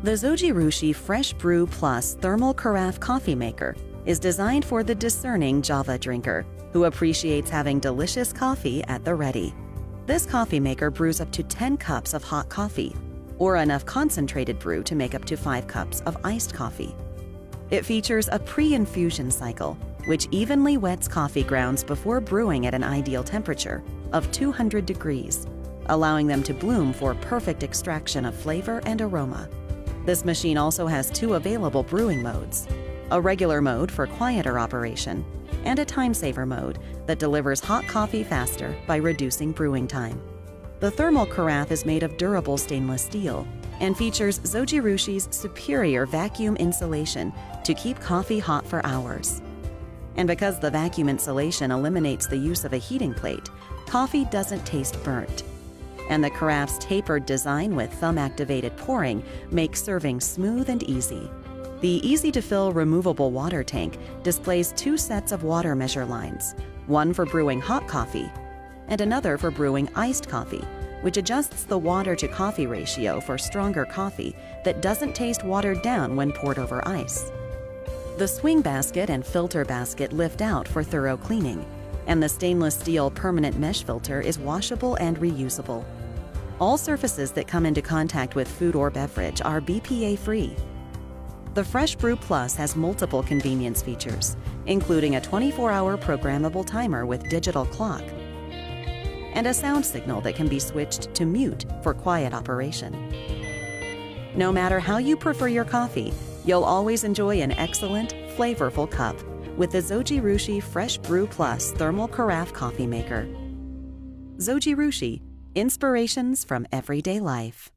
The Zojirushi Fresh Brew Plus Thermal Carafe Coffee Maker is designed for the discerning Java drinker who appreciates having delicious coffee at the ready. This coffee maker brews up to 10 cups of hot coffee, or enough concentrated brew to make up to 5 cups of iced coffee. It features a pre-infusion cycle, which evenly wets coffee grounds before brewing at an ideal temperature of 200 degrees, allowing them to bloom for perfect extraction of flavor and aroma. This machine also has 2 available brewing modes: a regular mode for quieter operation, and a time-saver mode that delivers hot coffee faster by reducing brewing time. The thermal carafe is made of durable stainless steel and features Zojirushi's superior vacuum insulation to keep coffee hot for hours. And because the vacuum insulation eliminates the use of a heating plate, coffee doesn't taste burnt. And the carafe's tapered design with thumb-activated pouring makes serving smooth and easy. The easy-to-fill removable water tank displays 2 sets of water measure lines, one for brewing hot coffee and another for brewing iced coffee, which adjusts the water-to-coffee ratio for stronger coffee that doesn't taste watered down when poured over ice. The swing basket and filter basket lift out for thorough cleaning, and the stainless steel permanent mesh filter is washable and reusable. All surfaces that come into contact with food or beverage are BPA-free. The Fresh Brew Plus has multiple convenience features, including a 24-hour programmable timer with digital clock and a sound signal that can be switched to mute for quiet operation. No matter how you prefer your coffee, you'll always enjoy an excellent, flavorful cup with the Zojirushi Fresh Brew Plus Thermal Carafe Coffee Maker. Zojirushi, inspirations from everyday life.